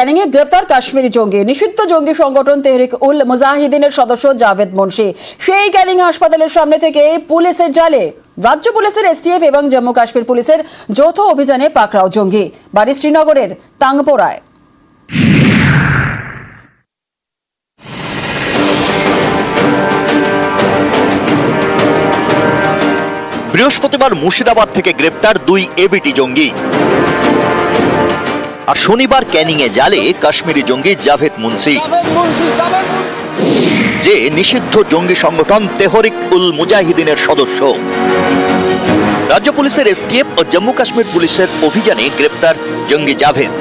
ক্যানিংয়ে গ্রেফতার কাশ্মীরি জঙ্গি। নিষিদ্ধ জঙ্গি সংগঠন তেহরিক উল মুজাহিদিনের সদস্য জাভেদ মুন্সি সেই ক্যানিং হাসপাতালের সামনে থেকে পুলিশের জালে। রাজ্য পুলিশের এসটিএফ এবং জম্মু কাশ্মীর পুলিশের যৌথ অভিযানে পাকড়াও জঙ্গি। বাড়ি শ্রীনগরের তাংপোরায়। বৃহস্পতিবার মুর্শিদাবাদ থেকে গ্রেপ্তার 2 এবিটি জঙ্গি। আর শনিবার ক্যানিংয়ে জালে কাশ্মীরি জঙ্গি জাভেদ মুন্সি, যে নিষিদ্ধ জঙ্গি সংগঠন তেহরিক উল মুজাহিদিনের সদস্য। রাজ্য পুলিশের এসটিএফ ও জম্মু কাশ্মীর পুলিশের অভিযানে গ্রেপ্তার জঙ্গি জাভেদ।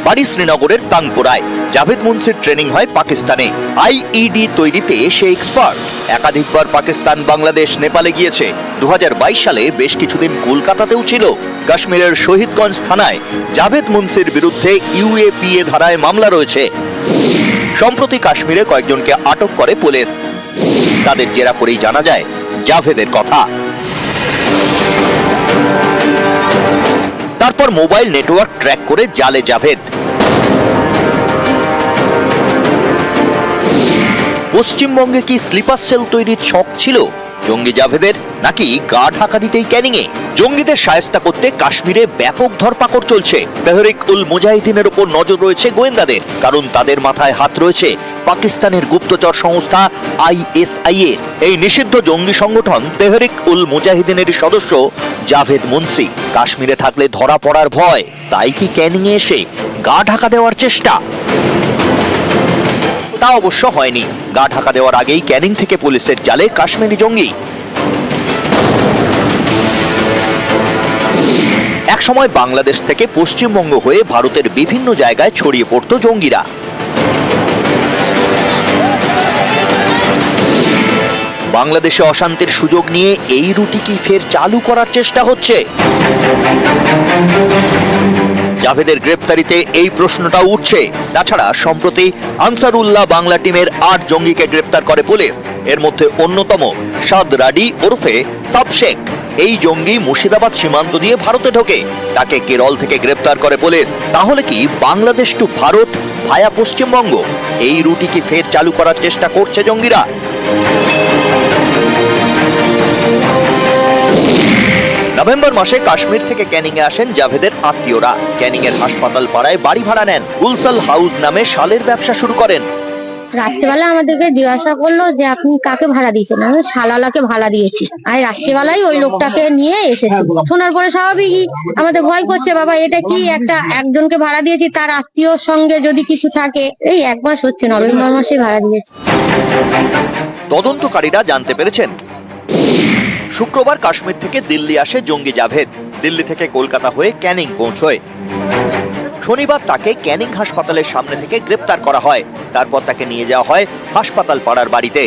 বাড়ি শ্রীনগরের তাংপুরায়। জাভেদ মুন্সির ট্রেনিং হয় পাকিস্তানে। আইইডি তৈরিতে সে এক্সপার্ট। একাধিকবার পাকিস্তান, বাংলাদেশ, নেপালে গিয়েছে। 2022 সালে বেশ কিছুদিন কলকাতাতেও ছিল। কাশ্মীরের শহীদগঞ্জ থানায় জাভেদ মুন্সির বিরুদ্ধে ইউএপিএ ধারায় মামলা রয়েছে। সম্প্রতি কাশ্মীরে কয়েকজনকে আটক করে পুলিশ। তাদের জেরা করেই জানা যায় জাভেদের কথা। তারপর মোবাইল নেটওয়ার্ক ট্র্যাক করে জালে জাভেদ। পশ্চিমবঙ্গে কি স্লিপার সেল তৈরির ছক ছিল জঙ্গি জাভেদের, নাকি গা ঢাকা দিতেই ক্যানিংয়ে? জঙ্গিদের শায়েস্তা করতে কাশ্মীরে ব্যাপক ধরপাকড় চলছে। তেহরিক উল মুজাহিদিনের উপর নজর রয়েছে গোয়েন্দাদের, কারণ তাদের মাথায় হাত রয়েছে পাকিস্তানের গুপ্তচর সংস্থা আইএসআই এর। এই নিষিদ্ধ জঙ্গি সংগঠন তেহরিক উল মুজাহিদিনের সদস্য জাভেদ মুন্সি কাশ্মীরে থাকলে ধরা পড়ার ভয়, তাই কি ক্যানিংয়ে এসে গা ঢাকা দেওয়ার চেষ্টা? তা অবশ্য হয়নি। গা ঢাকা দেওয়ার আগেই ক্যানিং থেকে পুলিশের জালে কাশ্মীরি জঙ্গি। একসময় বাংলাদেশ থেকে পশ্চিমবঙ্গ হয়ে ভারতের বিভিন্ন জায়গায় ছড়িয়ে পড়ত জঙ্গিরা। বাংলাদেশে অশান্তির সুযোগ নিয়ে এই রুটি কি ফের চালু করার চেষ্টা হচ্ছে? জাভেদের গ্রেপ্তারিতে এই প্রশ্নটা উঠছে। তাছাড়া সম্প্রতি আনসারুল্লাহ বাংলা টিমের 8 জঙ্গিকে গ্রেপ্তার করে পুলিশ। এর মধ্যে অন্যতম সাদ রাডি ওরফে সাবশেখ। এই জঙ্গি মুর্শিদাবাদ সীমান্ত দিয়ে ভারতে ঢোকে। তাকে কেরল থেকে গ্রেপ্তার করে পুলিশ। তাহলে কি বাংলাদেশ টু ভারত ভায়া পশ্চিমবঙ্গ এই রুটি কি ফের চালু করার চেষ্টা করছে জঙ্গিরা? নভেম্বর মাসে কাশ্মীর থেকে ক্যানিংয়ে আসেন জাভেদের আত্মীয়রা। ক্যানিংয়ের হাসপাতাল পাড়ায় বাড়ি ভাড়া নেন। গুলসাল হাউস নামে শালের ব্যবসা শুরু করেন। রাত্রেবেলা আমাদেরকে জিজ্ঞাসা করলো যে আপনি কাকে ভাড়া দিয়েছেন। আমি শালালাকে ভাড়া দিয়েছি। আর রাত্রেবেলায় ওই লোকটাকে নিয়ে এসেছি। শোনার পরে স্বাভাবিকই আমাদের ভয় করছে, বাবা এটা কি একজনকে ভাড়া দিয়েছি, তার আত্মীয়র সঙ্গে যদি কিছু থাকে। এই 1 মাস হচ্ছে, নভেম্বর মাসে ভাড়া দিয়েছি। তদন্তকারীরা জানতে পেরেছেন শুক্রবার কাশ্মীর থেকে দিল্লি আসে জঙ্গি জাভেদ। দিল্লি থেকে কলকাতা হয়ে ক্যানিং পৌঁছয়। শনিবার তাকে ক্যানিং হাসপাতালের সামনে থেকে গ্রেপ্তার করা হয়। তারপর তাকে নিয়ে যাওয়া হয় হাসপাতাল পাড়ার বাড়িতে।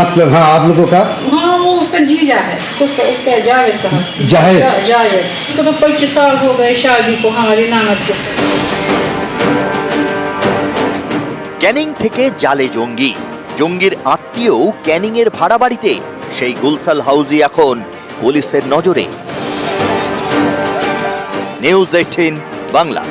मतलब हाँ, आप लोगों का हाँ, वो उसका जीजा है, उसका जावेद साहब। जावेद उसको तो 25 साल हो गए शादी को, हमारी ननद को। ক্যানিং থেকে জালে জঙ্গি। জঙ্গির আত্মীয় ক্যানিং এর ভাড়া বাড়িতে। সেই গুলসাল হাউসই এখন পুলিশের নজরে। নিউজ 18 বাংলা।